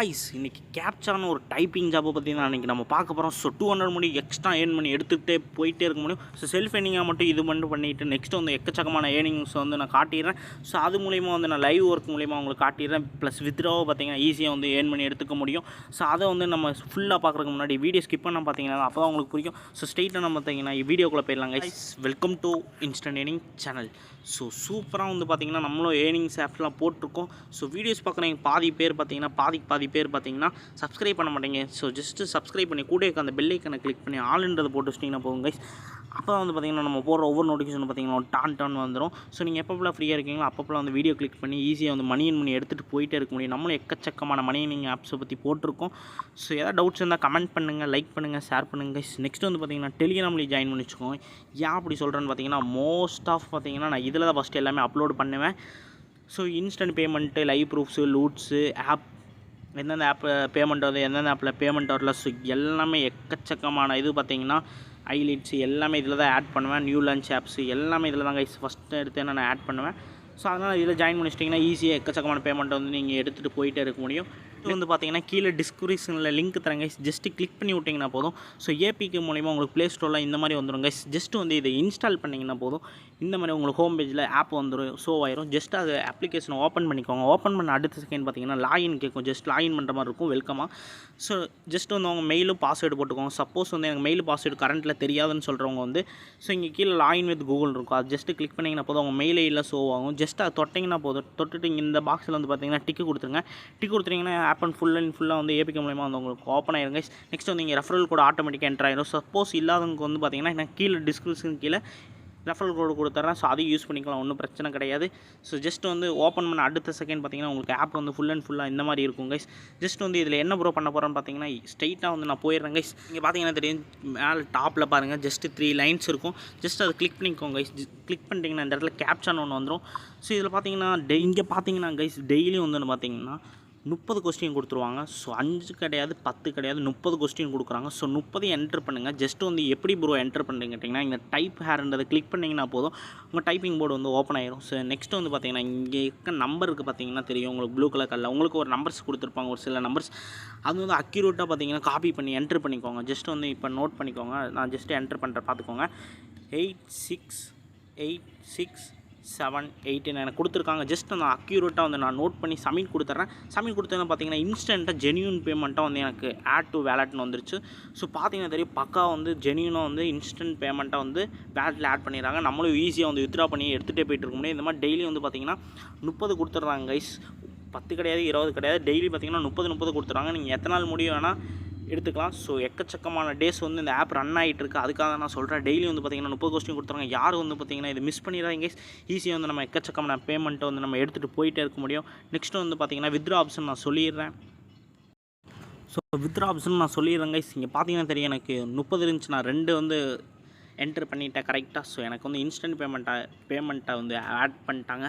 Ice இன்னைக்கு கேப்சான ஒரு typing ஜாப்பை பற்றி தான் இன்றைக்கி நம்ம பார்க்க போகிறோம். ஸோ 200 மணி எக்ஸ்ட்ரா ஏர்ன் பண்ணி எடுத்துகிட்டே போயிட்டே இருக்க முடியும். ஸோ செல்ஃப் ஏர்னிங்காக மட்டும் இது மட்டும் பண்ணிவிட்டு நெக்ஸ்ட் வந்து எக்கச்சக்கமான ஏர்னிங்ஸ் வந்து நான் காட்டிடுறேன். ஸோ அது மூலிமா வந்து நான் லைவ் ஒர்க் மூலிமா உங்களுக்கு காட்டிடுறேன். ப்ளஸ் வித்ராவை பார்த்தீங்கன்னா ஈஸியாக வந்து ஏர்ன் பண்ணி எடுத்துக்க முடியும். ஸோ அதை வந்து நம்ம ஃபுல்லாக பார்க்குறதுக்கு முன்னாடி வீடியோ ஸ்கிப் பண்ணால் பார்த்தீங்கன்னா அப்போ தான் உங்களுக்கு புரியும். ஸோ ஸ்ட்ரெயிட்டாக நம்ம பார்த்தீங்கன்னா வீடியோக்குள்ளே போயிடலாங்க. Welcome to instant earning channel. So சூப்பராக வந்து பார்த்திங்கன்னா நம்மளும் ஏர்னிங்ஸ் ஆப்ஸ்லாம் போட்டிருக்கோம். ஸோ வீடியோஸ் பார்க்குறவங்க பாதி பேர் பார்த்தீங்கன்னா பாதி பேர் பார்த்தீங்கன்னா சப்ஸ்கிரைப் பண்ண மாட்டேங்க. ஸோ ஜஸ்ட்டு சப்ஸ்கிரைப் பண்ணி கூட இருக்க அந்த பெல் ஐக்கனை கிளிக் பண்ணி ஆல்ன்றதை போட்டு வச்சிட்டிங்கன்னா போகும் கைஸ். அப்போ வந்து பார்த்திங்கன்னா நம்ம போடுற ஒவ்வொரு நோட்டிஃபிகேஷன் பார்த்திங்கன்னா டான் வந்துடும். ஸோ நீங்கள் எப்பப்போலாம் ஃப்ரீயாக இருக்கீங்களோ அப்பப்போலாம் வந்து வீடியோ கிளிக் பண்ணி ஈஸியாக வந்து மணி எடுத்துகிட்டு போயிட்டே இருக்க முடியும். நம்மளும் எக்கச்சக்கமான மணி ஆப்ஸை பற்றி போட்டிருக்கோம். ஸோ ஏதாவது டவுட்ஸ் இருந்தால் கமெண்ட் பண்ணுங்கள், லைக் பண்ணுங்கள், ஷேர் பண்ணுங்கள் கைஸ். நெக்ஸ்ட் வந்து பார்த்திங்கன்னா டெலிகிராம்லேயே ஜாயின் பண்ணி வச்சுக்கோங்க. ஏன் அப்படி சொல்கிறேன்னு பார்த்தீங்கன்னா மோஸ்ட் ஆஃப் பார்த்திங்கன்னா நான் இதில் தான் ஃபஸ்ட்டு எல்லாமே அப்லோட் பண்ணுவேன். So instant payment, live proofs, loots, app எந்தெந்த ஆப் பேமெண்ட் வருது, எந்தெந்த ஆப்பில் பேமெண்ட் வரல, ஸோ எல்லாமே எக்கச்சக்கமான இது பார்த்திங்கன்னா ஐலிட்ஸ் எல்லாமே இதில் தான் ஆட் பண்ணுவேன். நியூ லான்ச் ஆப்ஸ் எல்லாமே இதில் தான் கைஸ் ஃபஸ்ட்டு எடுத்து நான் ஆட் பண்ணுவேன். ஸோ அதனால் இதில் ஜாயின் பண்ணிச்சிட்டிங்கன்னா ஈஸியாக எக்கச்சக்கமான பேமெண்ட்டை வந்து நீங்கள் எடுத்துகிட்டு போயிட்டே இருக்க முடியும். இது வந்து பார்த்திங்கன்னா கீழே டிஸ்கிரிப்ஷனில் லிங்க் தரங்க கைஸ், ஜஸ்ட்டு கிளிக் பண்ணி விட்டிங்கன்னா போதும். ஸோ ஏபிக்கு மூலிமா உங்களுக்கு ப்ளே ஸ்டோரில் இந்த மாதிரி வந்துடும் கைஸ். ஜஸ்ட்டு வந்து இதை இன்ஸ்டால் பண்ணிங்கன்னா போதும். இந்த மாதிரி உங்களுக்கு ஹோம் பேஜில் ஆப் வந்துடும், ஷோ ஆயிரும். ஜஸ்ட் அது அப்ளிகேஷனை ஓப்பன் பண்ணிக்கோங்க. ஓப்பன் பண்ண அடுத்த செகண்ட் பார்த்திங்கன்னா லாகின் கேட்கும். ஜஸ்ட் லாகின் பண்ணுற மாதிரி இருக்கும் வெல்கமாக. ஸோ ஜஸ்ட் வந்து அவங்க மெயிலும் பாஸ்வேர்டு போட்டுக்கோங்க. சப்போஸ் வந்து எனக்கு மெயில் பாஸ்வேர்டு கரண்ட்டில் தெரியாதுன்னு சொல்கிறவங்க வந்து ஸோ இங்கே கீழே லாகின் வித் கூகுள் இருக்கும். அது ஜஸ்ட்டு கிளிக் பண்ணிங்கன்னா போதும், அவங்க மெயில் ஐடியில் ஷோ ஆகும். ஜஸ்ட் அதை தொட்டிங்கன்னா போதும். தொட்டுட்டு இந்த பாக்ஸில் வந்து பார்த்திங்கன்னா டிக்கு கொடுத்துருங்க. டிக் கொடுத்துட்டிங்கன்னா ஆப் அண்ட் ஃபுல்லாக வந்து ஏபிகே மூலமாக வந்து உங்களுக்கு ஓப்பன் ஆயிருங்க. நெக்ஸ்ட் வந்து இங்கே ரெஃபரல் கூட ஆட்டோமேட்டிக்காக என்ட்ரு ஆயிரும். சப்போஸ் இல்லாதவங்க வந்து பார்த்திங்கன்னா நான் கீழே டிஸ்கிரிப்ஷன் கீழே ரெஃபரல் கோடு கொடுத்துட்றேன். ஸோ அதையும் யூஸ் பண்ணிக்கலாம், ஒன்றும் பிரச்சனை கிடையாது. ஸோ ஜஸ்ட் வந்து ஓப்பன் பண்ண அடுத்த செகண்ட் பார்த்திங்கன்னா உங்களுக்கு ஆப் வந்து ஃபுல்லாக இந்த மாதிரி இருக்கும் கைஸ். ஜஸ்ட் வந்து இதில் என்ன ப்ரோ பண்ண போகிறோன்னு பார்த்தீங்கன்னா ஸ்ட்ரைட்டாக வந்து நான் போயிடுறேன் கைஸ். இங்கே பார்த்தீங்கன்னா தெரியும், மேலே டாப்பில் பாருங்கள் ஜஸ்ட்டு 3 லைன்ஸ் இருக்கும். ஜஸ்ட் அதை கிளிக் பண்ணிக்கோங்க கைஸ். கிளிக் பண்ணிட்டீங்கன்னா இந்த இடத்துல கேப்சான்னு ஒன்று வந்துடும். ஸோ இதில் பார்த்தீங்கன்னா இங்கே பார்த்தீங்கன்னா கைஸ் டெய்லியும் வந்து பார்த்தீங்கன்னா 30 கொஸ்டின் கொடுத்துருவாங்க. ஸோ 5 கிடையாது, 10 கிடையாது, 30 கொஸ்டின் கொடுக்குறாங்க. ஸோ 30 என்ட்ரு பண்ணுங்கள். ஜஸ்ட் வந்து எப்படி ப்ரோ என்ட்ரு பண்ணுறீங்க கேட்டிங்கன்னா இங்கே டைப் ஹேர்ன்றதை கிளிக் பண்ணிங்கன்னா போதும், உங்கள் டைப்பிங் போர்டு வந்து ஓப்பன் ஆயிரும். ஸோ நெக்ஸ்ட் வந்து பார்த்திங்கன்னா இங்கே இருக்க நம்பருக்கு பார்த்திங்கன்னா தெரியும் உங்களுக்கு ப்ளூ கலர் கல்லில் உங்களுக்கு ஒரு நம்பர்ஸ் கொடுத்துருப்பாங்க, ஒரு சில நம்பர்ஸ். அது வந்து அக்யூரேட்டாக பார்த்திங்கன்னா காப்பி பண்ணி என்ட்ரு பண்ணிக்கோங்க. ஜஸ்ட் வந்து இப்போ நோட் பண்ணிக்கோங்க. நான் ஜஸ்ட்டு என்ட்ரு பண்ணுற பார்த்துக்கோங்க. 868678 எனக்கு கொடுத்துருக்காங்க. ஜஸ்ட் நான் அக்யூரேட்டாக வந்து நான் நோட் பண்ணி சப்மிட் கொடுத்துட்றேன். சப்மிட் கொடுத்தது பார்த்தீங்கன்னா இன்ஸ்டண்ட்டாக ஜென்யூன் பேமெண்ட்டாக வந்து எனக்கு ஆட் டு வேலட்னு வந்துருச்சு. ஸோ பார்த்தீங்கன்னா தெரியும், பக்கா வந்து ஜென்யூனாக வந்து இன்ஸ்டன்ட் பேமெண்ட்டாக வந்து வேலட்டில் ஆட் பண்ணிடுறாங்க. நம்மளும் ஈஸியாக வந்து வித்ட்ரா பண்ணி எடுத்துகிட்டே போயிட்டு இருக்க முடியும். இந்த மாதிரி டெய்லி வந்து பார்த்திங்கன்னா 30 கொடுத்துட்றாங்க கைஸ். 10 கிடையாது, 20 கிடையாது, டெய்லி பார்த்திங்கன்னா 30 கொடுத்துட்றாங்க. நீங்கள் எத்தனை நாள் முடியும் வேணால் எடுத்துக்கலாம். ஸோ எக்கச்சக்கமான டேஸ் வந்து இந்த ஆப் ரன் ஆகிட்டு இருக்குது. அதுக்காக நான் சொல்கிறேன், டெய்லி வந்து பார்த்திங்கன்னா 30 கொஸ்டின் கொடுத்துறாங்க. யார் வந்து பார்த்திங்கன்னா இதை மிஸ் பண்ணிடுறாங்க. ஈஸியாக வந்து நம்ம எக்கச்சக்கமான பேமெண்ட்டை வந்து நம்ம எடுத்துகிட்டு போயிட்டே இருக்க முடியும். நெக்ஸ்ட்டு வந்து பார்த்திங்கன்னா வித்ட்ரா ஆப்ஷன் நான் சொல்லிடுறேன். ஸோ வித்ட்ரா ஆப்ஷன் நான் சொல்லிடுறேங்க. இங்கே பார்த்தீங்கன்னா தெரியும், எனக்கு 30 இருந்துச்சு, நான் 2 வந்து என்ட்ரு பண்ணிட்டேன் கரெக்டாக. ஸோ எனக்கு வந்து இன்ஸ்டன்ட் பேமெண்ட்டை வந்து ஆட் பண்ணிட்டாங்க.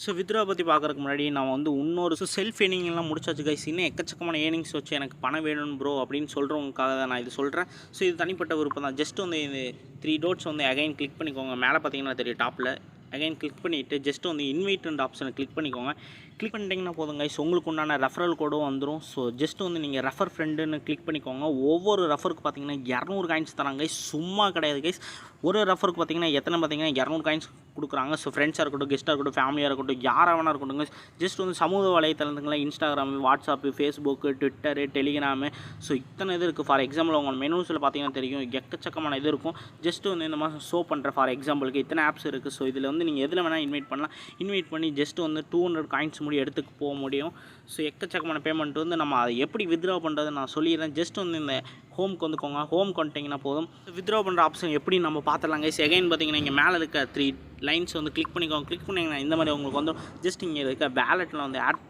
ஸோ வித்ட்ரா பற்றி பார்க்குறதுக்கு முன்னாடி நான் வந்து இன்னொரு செல்ஃப் ஏர்னிங்லாம் முடிச்சாச்சு கைஸ். இன்னும் எக்கச்சக்கமான ஏர்னிங்ஸ் வச்சு எனக்கு பணம் வேணும் ப்ரோ அப்படின்னு சொல்கிறவங்களுக்காக தான் நான் இது சொல்கிறேன். ஸோ இது தனிப்பட்ட விருப்பம் தான். ஜஸ்ட் வந்து இது 3 டாட்ஸ் வந்து அகைன் கிளிக் பண்ணிக்கோங்க. மேலே பார்த்தீங்கன்னா தெரியும் டாப்பில் அகைன் கிளிக் பண்ணிவிட்டு ஜஸ்ட் வந்து இன்வைட் ஆப்ஷனை கிளிக் பண்ணிக்கோங்க. கிளிக் பண்ணிட்டீங்கன்னா போதும் கைஸ், உங்களுக்கு உண்டான ரெஃபரல் கோடும் வந்துடும். ஸோ ஜஸ்ட் வந்து நீங்கள் ரெஃபர் ஃப்ரெண்டுன்னு கிளிக் பண்ணிக்கோங்க. ஒவ்வொரு ரெஃபருக்கு பார்த்தீங்கன்னா 200 காயின்ஸ் தராங்க கைஸ். சும்மா கிடையாது கைஸ். ஒரு ரெஃபருக்கு பார்த்தீங்கன்னா எத்தனை பார்த்தீங்கன்னா 200 காயின்ஸ் கொடுக்குறாங்க. ஸோ ஃப்ரெண்ட்ஸாக இருக்கட்டும், கெஸ்ட்டாக இருக்கட்டும், ஃபேமிலியாக இருக்கட்டும், யாராக வேணா இருக்கட்டும். ஜஸ்ட் வந்து சமூக வலைத்தளங்களை Instagram, WhatsApp, Facebook, Twitter, Telegram, so இத்தனை இது இருக்குது. ஃபார் எக்ஸாம்பிள் உங்கள் மெனூஸில் பார்த்தீங்கன்னா தெரியும் எக்கச்சக்கமான இது இருக்கும். ஜஸ்ட் வந்து இந்த மாதிரி ஷோ பண்ணுற ஃபார் எக்ஸாம்பிளுக்கு இத்தனை ஆப்ஸ் இருக்குது. ஸோ இதில் வந்து நீங்கள் எதில் வேணால் இன்வைட் பண்ணலாம். இன்வைட் பண்ணி ஜஸ்ட் வந்து 200 காயின்ஸ் எடுத்துக்கு போக முடியும். ஸோ எக்கச்சக்கமான பேமெண்ட் வந்து நம்ம அதை எப்படி வித்ட்ரா பண்ணுறது நான் சொல்லிடுறேன். ஜஸ்ட் வந்து இந்த ஹோம்க்கு வந்துக்கோங்க. ஹோம் வந்துட்டிங்கன்னா போதும், வித்ட்ரா பண்ணுற ஆப்ஷன் எப்படி நம்ம பார்த்துடலாங்க. செகண்ட் பார்த்தீங்கன்னா இங்கே மேலே இருக்க 3 லைன்ஸ் வந்து கிளிக் பண்ணிக்கோங்க. கிளிக் பண்ணிங்கன்னா இந்த மாதிரி உங்களுக்கு வந்து ஜஸ்ட் இங்கே இருக்க வேலெட்டில் வந்து ஆட்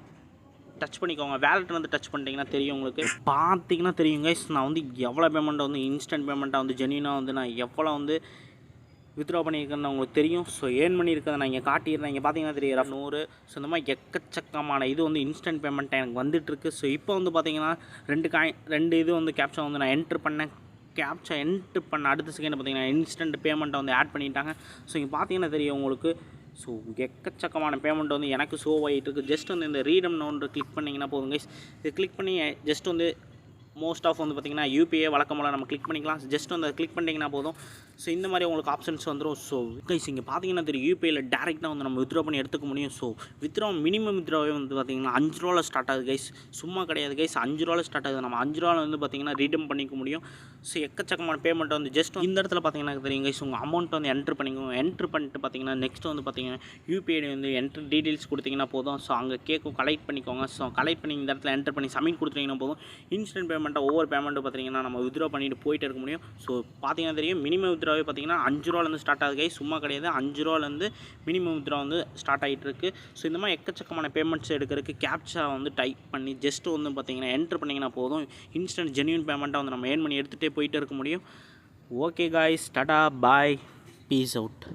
டச் பண்ணிக்கோங்க. வேலெட் வந்து டச் பண்ணிட்டீங்கன்னா தெரியும், உங்களுக்கு பார்த்தீங்கன்னா தெரியும் கைஸ், நான் வந்து எவ்வளோ பேமெண்ட்டை வந்து இன்ஸ்டன்ட் பேமெண்ட்டாக வந்து ஜென்யூனாக வந்து நான் எவ்வளோ வந்து வித்ட்ரா பண்ணியிருக்கேன்னு உங்களுக்கு தெரியும். ஸோ ஏர்ன் பண்ணியிருக்கதை நான் இங்கே காட்டிடுறேன். இங்கே பார்த்தீங்கன்னா தெரியும் 100. ஸோ இந்த மாதிரி எக்கச்சக்கமான இது வந்து இன்ஸ்டன்ட் பேமெண்ட்டாக எனக்கு வந்துட்டுருக்கு. ஸோ இப்போ வந்து பார்த்தீங்கன்னா 2 இது வந்து கேப்சா வந்து நான் என்ட்ரு பண்ணேன். அடுத்த செகண்ட் பார்த்தீங்கன்னா இன்ஸ்டன்ட் பேமெண்ட்டை வந்து ஆட் பண்ணிட்டாங்க. ஸோ இங்கே பார்த்தீங்கன்னா தெரியும் உங்களுக்கு ஸோ எக்கச்சக்கமான பேமெண்ட் வந்து எனக்கு ஷோ ஆகிட்டு இருக்குது. ஜஸ்ட் வந்து இந்த ரீடம்னு ஒன்று கிளிக் பண்ணிங்கன்னா போதும் கைஸ். இது கிளிக் பண்ணி ஜஸ்ட் வந்து மோஸ்ட் ஆஃப் வந்து பார்த்திங்கன்னா யூபிஐ வழக்கம் போல் நம்ம கிளிக் பண்ணிக்கலாம். ஜஸ்ட் வந்து அதை கிளிக் பண்ணிங்கன்னா போதும். ஸோ இந்த மாதிரி உங்களுக்கு ஆப்ஷன்ஸ் வந்துடும். ஸோ கைஸ் இங்கே பார்த்தீங்கன்னா தெரியும் யூபிஐயில் டேரெக்டாக வந்து நம்ம வித்ட்ரா பண்ணி எடுத்துக்க முடியும். ஸோ மினிமம் வித்ட்ராவே வந்து பார்த்திங்கன்னா 5 ரூபாவில் ஸ்டார்ட் ஆகுது கைஸ். சும்மா கிடையாது கைஸ், 5 ரூபாவில் ஸ்டார்ட் ஆகுது. நம்ம 5 ரூபாவில் வந்து பார்த்திங்கன்னா ரீடம் பண்ணிக்க முடியும். ஸோ எக்கச்சக்கமான பேமெண்ட் வந்து ஜஸ்ட் இந்த இடத்துல பார்த்திங்கன்னா தெரியும் கைஸ். உங்கள் அமௌண்ட் வந்து என்ட்ரு பண்ணிக்கோங்க. என்ட்ரு பண்ணிட்டு பார்த்திங்கன்னா நெக்ஸ்ட் வந்து பார்த்திங்கன்னா யூபிஐ வந்து என்ட்ரு டீட்டெயில்ஸ் கொடுத்திங்கன்னா போதும். ஸோ அங்கே கேட்கும், கலெக்ட் பண்ணிக்கோங்க. ஸோ கலெக்ட் பண்ணி இந்த இடத்துல என்ட்ரு பண்ணி சப்மிட் கொடுத்தீங்கன்னா போதும். இன்ஸ்டன்ட் பேமெண்ட்டாக ஒவ்வொரு பேமெண்ட்டும் பார்த்திங்கன்னா நம்ம வித்ட்ரா பண்ணிட்டு போயிட்டு இருக்க முடியும். ஸோ பார்த்திங்கன்னா தெரியும் மினிமம் வித்ட்ராவே பார்த்திங்கன்னா 5 ரூபாலேருந்து ஸ்டார்ட் ஆகுது கைஸ். சும்மா கிடையாது, 5 ரூபாலேருந்து மினிமம் வித்ட்ரா வந்து ஸ்டார்ட் ஆகிட்டு இருக்குது. ஸோ இந்த மாதிரி எக்கச்சக்கமான பேமெண்ட்ஸ் எடுக்கிறதுக்கு கேப்சா வந்து டைப் பண்ணி ஜஸ்ட் வந்து பார்த்திங்கன்னா என்ட்ரு பண்ணிங்கன்னா போதும். இன்ஸ்டன்ட் ஜென்யூன் பேமெண்ட்டாக வந்து நம்ம ஏர்ன் பண்ணி எடுத்துகிட்டே போயிட்டு இருக்க முடியும். ஓகே காய்ஸ், டாடா பாய், பீஸ் அவுட்.